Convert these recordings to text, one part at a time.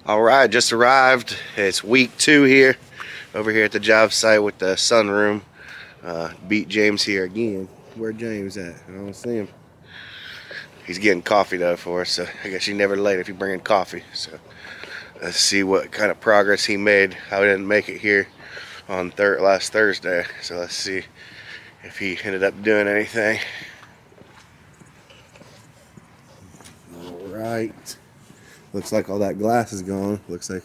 All right, just arrived. It's week 2 here, over here at the job site with the Sunroom. Beat James here again. Where James at? I don't see him. He's getting coffee though for us, so I guess you're never late if you're bringing coffee. So let's see what kind of progress he made. I didn't make it here on last Thursday, so let's see if he ended up doing anything. All right. Looks like all that glass is gone. Looks like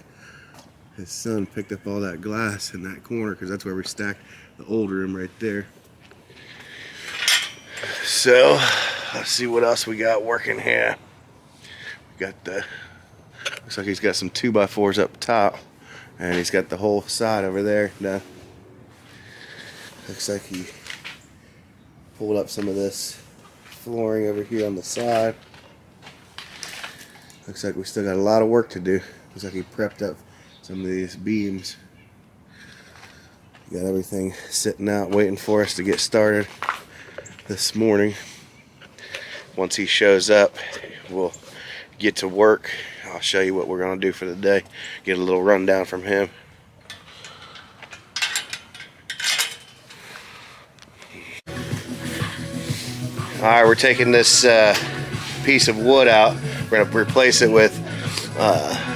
his son picked up all that glass in that corner because that's where we stacked the old room right there. So let's see what else we got working here. We got the, looks like he's got some 2x4s up top, and he's got the whole side over there done. Looks like he pulled up some of this flooring over here on the side. Looks like we still got a lot of work to do. Looks like he prepped up some of these beams. Got everything sitting out waiting for us to get started this morning. Once he shows up, we'll get to work. I'll show you what we're going to do for the day. Get a little rundown from him. Alright, we're taking this piece of wood out. We're going to replace it with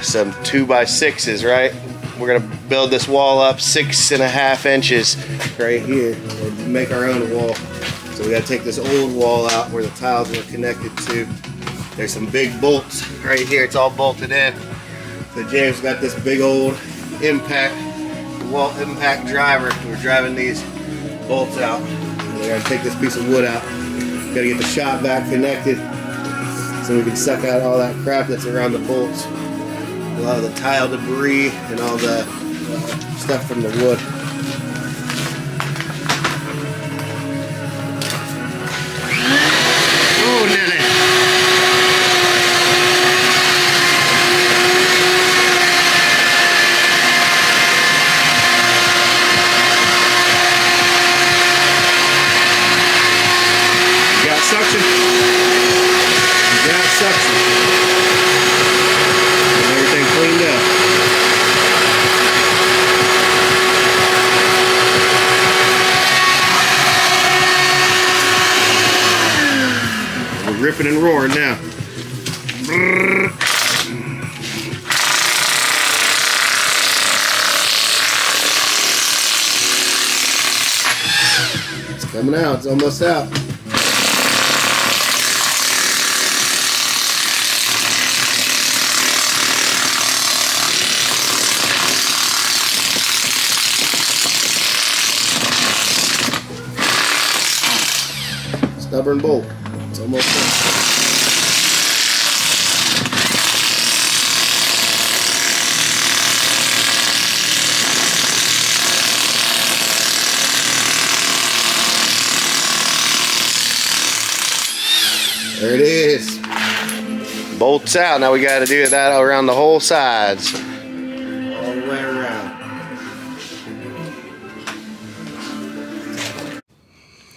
some 2x6s, right? We're going to build this wall up 6.5 inches right here and make our own wall. So we got to take this old wall out where the tiles were connected to. There's some big bolts right here. It's all bolted in. So James got this big old wall impact driver. We're driving these bolts out. We're going to take this piece of wood out. Got to get the shop vac connected so we can suck out all that crap that's around the bolts. A lot of the tile debris and all the stuff from the wood. Oh, Nelly. You got suction? You got suction. Everything cleaned up. We're ripping and roaring now. It's coming out. It's almost out. Stubborn bolt. It's almost done. There it is. Bolts out. Now we got to do that around the whole sides. All the way around.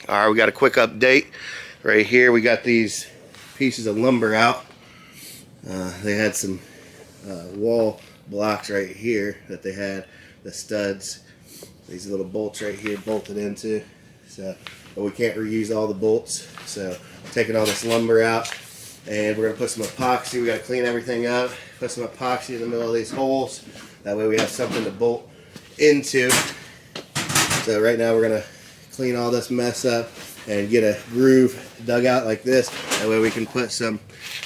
Alright, we got a quick update. Right here we got these pieces of lumber out. They had some wall blocks right here that they had the studs, these little bolts right here bolted into. So, but we can't reuse all the bolts, so I'm taking all this lumber out and we're going to put some epoxy. We got to clean everything up, put some epoxy in the middle of these holes. That way we have something to bolt into. So right now we're going to clean all this mess up and get a groove dug out like this. That way we can put some,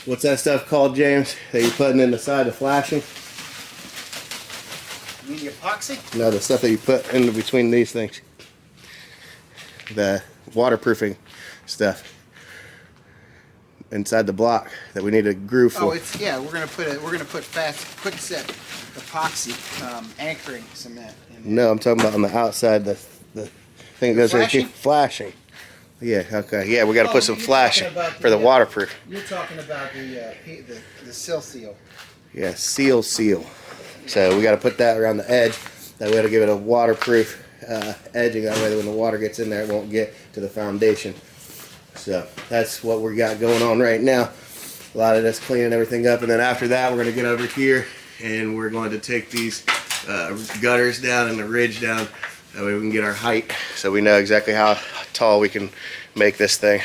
what's that stuff called, James, that you're putting in the side of flashing? You mean the epoxy? No, the stuff that you put in between these things. The waterproofing stuff inside the block that we need a groove for. Oh, it's, yeah, we're gonna put fast quick set epoxy anchoring cement in there. No, I'm talking about on the outside, the thing that goes right here. Flashing. Yeah, okay. Yeah, we got to put some flashing for the waterproof. You're talking about the seal. Yeah, seal. So we got to put that around the edge. That way to give it a waterproof edging. That way when the water gets in there, it won't get to the foundation. So that's what we got going on right now. A lot of this cleaning everything up, and then after that we're going to get over here and we're going to take these gutters down and the ridge down. That way we can get our height, so we know exactly how tall we can make this thing.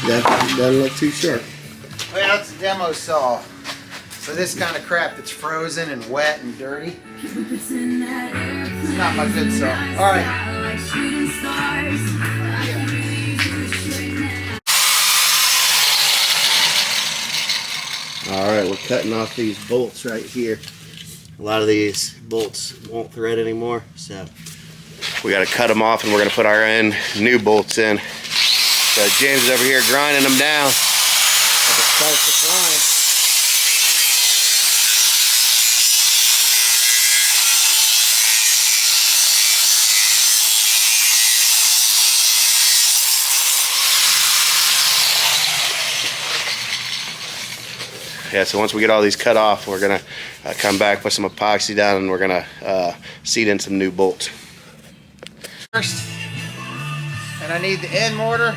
That doesn't look too sharp. Well, it's a demo saw. So this kind of crap that's frozen and wet and dirty, it's not my good saw. All right. All right, we're cutting off these bolts right here. A lot of these bolts won't thread anymore, so we got to cut them off, and we're going to put our new bolts in. So James is over here grinding them down. Yeah, so once we get all these cut off, we're gonna come back, put some epoxy down, and we're gonna seat in some new bolts. First, and I need the end mortar.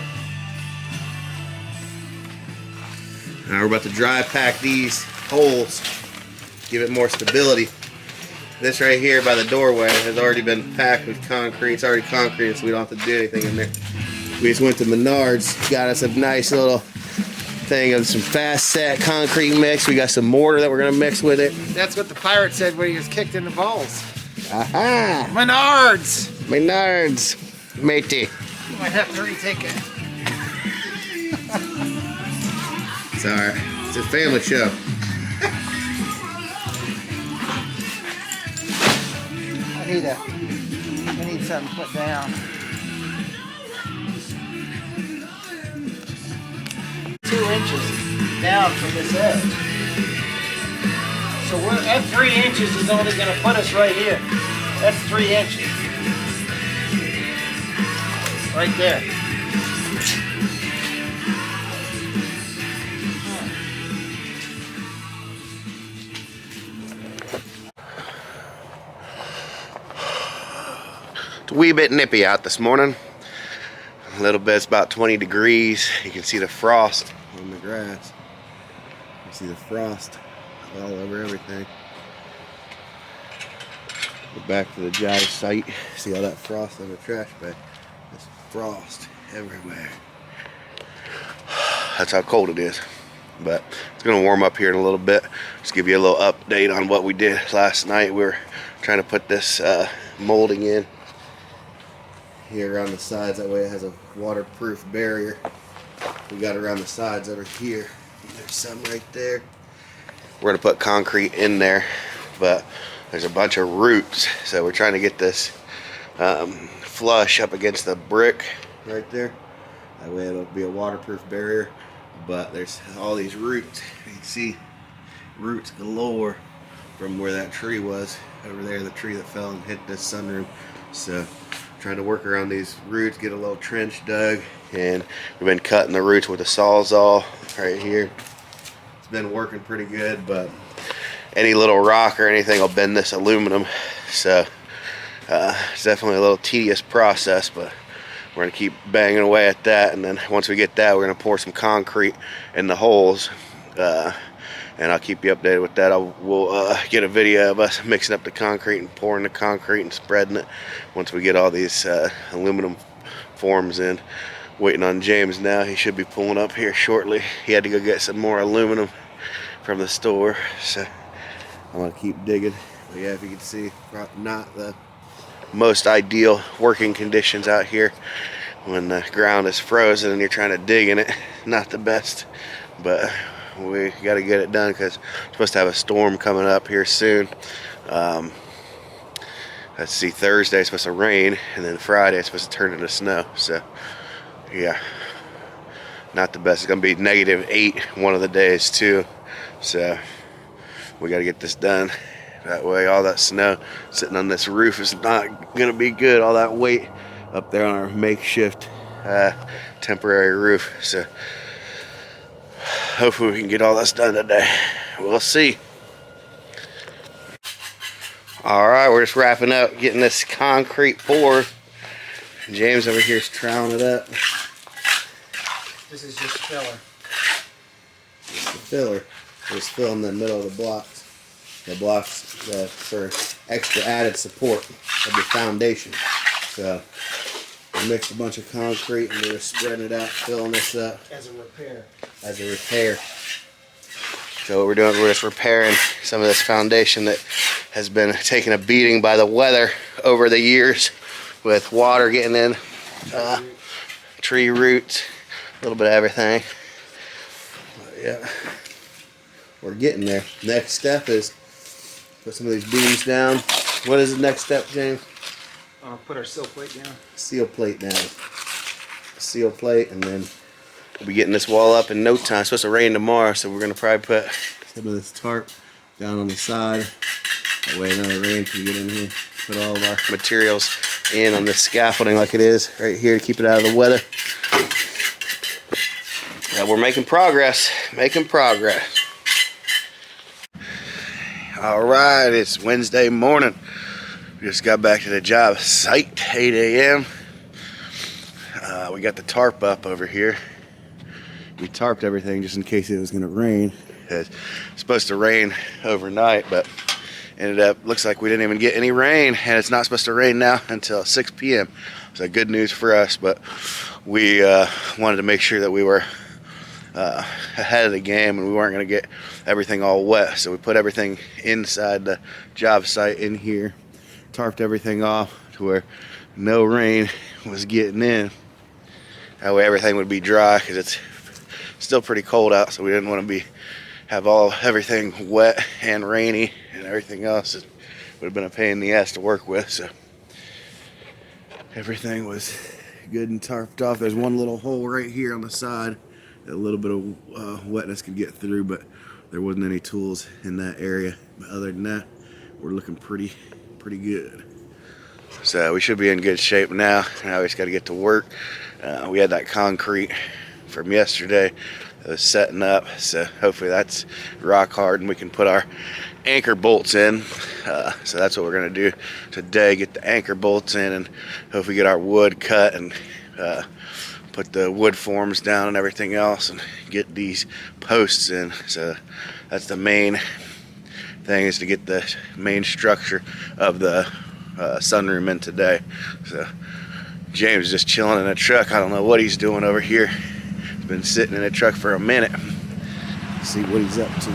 Now we're about to dry pack these holes, give it more stability. This right here by the doorway has already been packed with concrete. It's already concrete, so we don't have to do anything in there. We just went to Menards, got us a nice little thing of some fast set concrete mix. We got some mortar that we're gonna mix with it. That's what the pirate said when he was kicked in the balls. Aha! Menards! Menards, matey. You might have to retake it. It's alright. It's a family show. I need something put down. 2 inches down from this edge. So we're at 3 inches is only going to put us right here. That's 3 inches. Right there. It's a wee bit nippy out this morning. A little bit, it's about 20 degrees. You can see the frost on the grass. You can see the frost all over everything. Go back to the job site. See all that frost on the trash bag? There's frost everywhere. That's how cold it is. But it's gonna warm up here in a little bit. Just give you a little update on what we did last night. We were trying to put this molding in here around the sides. That way it has a waterproof barrier. We got around the sides over here. There's some right there. We're gonna put concrete in there, but there's a bunch of roots, so we're trying to get this flush up against the brick right there. That way it'll be a waterproof barrier. But there's all these roots. You can see roots galore from where that tree was over there, the tree that fell and hit this sunroom. So trying to work around these roots, get a little trench dug, and we've been cutting the roots with a sawzall right here. It's been working pretty good, but any little rock or anything will bend this aluminum. So it's definitely a little tedious process, but we're gonna keep banging away at that, and then once we get that, we're gonna pour some concrete in the holes, and I'll keep you updated with that. We'll get a video of us mixing up the concrete and pouring the concrete and spreading it once we get all these aluminum forms in. Waiting on James now. He should be pulling up here shortly. He had to go get some more aluminum from the store, so I'm gonna keep digging. But yeah, if you can see, not the most ideal working conditions out here when the ground is frozen and you're trying to dig in it. Not the best, but we got to get it done because we're supposed to have a storm coming up here soon. Let's see, Thursday it's supposed to rain, and then Friday it's supposed to turn into snow. So yeah, not the best. It's gonna be -8 one of the days too, so we got to get this done. That way all that snow sitting on this roof is not gonna be good. All that weight up there on our makeshift temporary roof. So hopefully we can get all this done today. We'll see. All right, we're just wrapping up, getting this concrete poured. James over here is troweling it up. This is just filler. It's the filler. It's filling the middle of the blocks. The blocks for extra added support of the foundation. So we mixed a bunch of concrete and we're spreading it out, filling this up. As a repair. As a repair. So what we're doing, we're just repairing some of this foundation that has been taking a beating by the weather over the years, with water getting in, tree roots, a little bit of everything. But yeah, we're getting there. Next step is put some of these beams down. What is the next step, James? Put our sill plate down. Seal plate down. Seal plate, and then we'll be getting this wall up in no time. It's supposed to rain tomorrow, so we're gonna probably put some of this tarp down on the side. That way none of the rain can get in here. Put all of our materials in on this scaffolding like it is right here to keep it out of the weather. Yeah, we're making progress. Making progress. All right, it's Wednesday morning. We just got back to the job site, 8 a.m. We got the tarp up over here. We tarped everything just in case it was going to rain. It's supposed to rain overnight, but ended up, looks like we didn't even get any rain, and it's not supposed to rain now until 6 p.m. So good news for us, but we wanted to make sure that we were ahead of the game and we weren't going to get everything all wet. So we put everything inside the job site in here, tarped everything off to where no rain was getting in. That way everything would be dry, because it's still pretty cold out, so we didn't want to have everything wet and rainy and everything else. It would have been a pain in the ass to work with. So everything was good and tarped off. There's one little hole right here on the side that a little bit of wetness could get through, but there wasn't any tools in that area. But other than that, we're looking pretty good. So we should be in good shape now. Now we just got to get to work. We had that concrete from yesterday that was setting up, so hopefully that's rock hard and we can put our anchor bolts in. So that's what we're going to do today, get the anchor bolts in and hopefully get our wood cut and put the wood forms down and everything else and get these posts in. So that's the main thing, is to get the main structure of the sunroom in today. So James is just chilling in the truck. I don't know what he's doing over here. He's been sitting in the truck for a minute. Let's see what he's up to.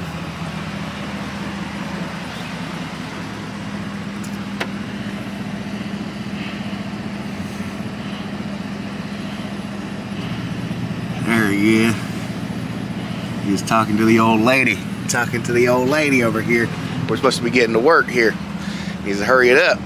There he is. He was talking to the old lady. Talking to the old lady over here. We're supposed to be getting to work here. He needs to hurry it up.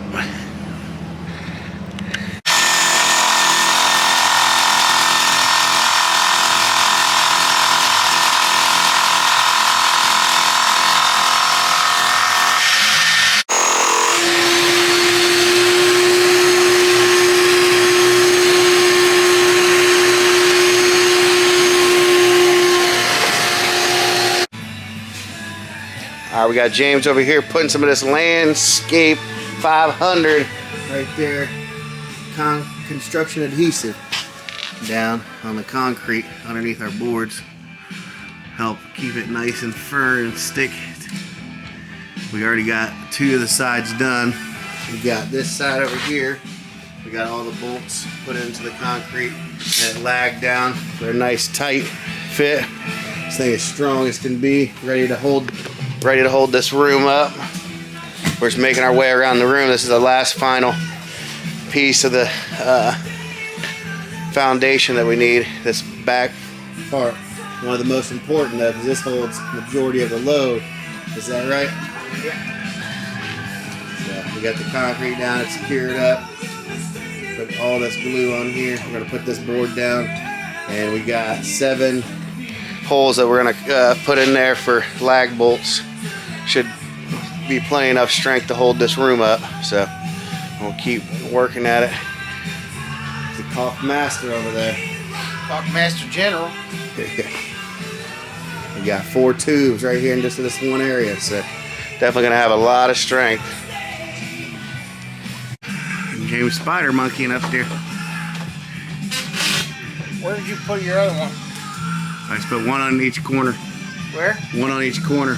All right, we got James over here putting some of this Landscape 500 right there, construction adhesive, down on the concrete underneath our boards. Help keep it nice and firm and stick. We already got 2 of the sides done. We got this side over here. We got all the bolts put into the concrete and it lagged down for a nice tight fit. This thing is strong as can be, ready to hold this room up. We're just making our way around the room. This is the last final piece of the foundation that we need. This back part, one of the most important though, because this holds the majority of the load. Is that right? Yeah. So we got the concrete down, it's secured up. Put all this glue on here. We're gonna put this board down, and we got 7 holes that we're gonna put in there for lag bolts. Should be plenty enough strength to hold this room up, so we'll keep working at it. The Hawk Master over there. Hawk Master General. We got 4 tubes right here in just this one area, so definitely gonna have a lot of strength. James spider monkeying up there. Where did you put your other one? I just put one on each corner. Where? One on each corner.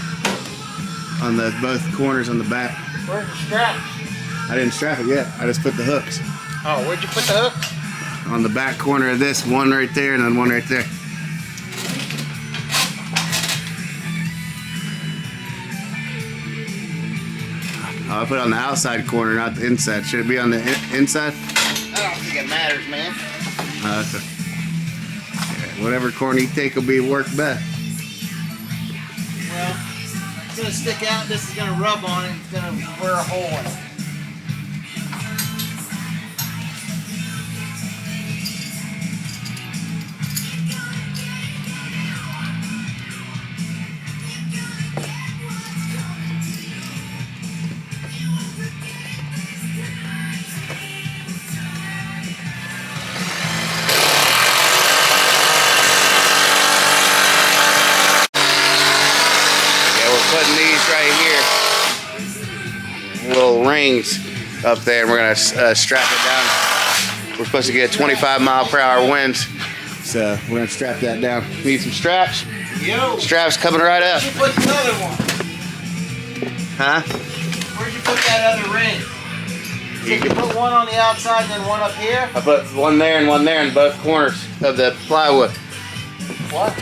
On the both corners on the back. Where's the strap? I didn't strap it yet. I just put the hooks. Oh, where'd you put the hook? On the back corner of this, one right there and then one right there. Oh, I put it on the outside corner, not the inside. Should it be on the inside? I don't think it matters, man. Okay. Yeah, whatever corner you think will be work best. Well, it's gonna stick out. This is gonna rub on it. It's gonna wear a hole in it. Putting these right here, little rings up there, and we're gonna strap it down. We're supposed to get 25-mile-per-hour winds, so we're gonna strap that down. Need some straps? Yo! Straps coming right up. Where'd you put the other one? Huh? Where'd you put that other ring? Did you put one on the outside and then one up here? I put one there and in both corners of the plywood. What?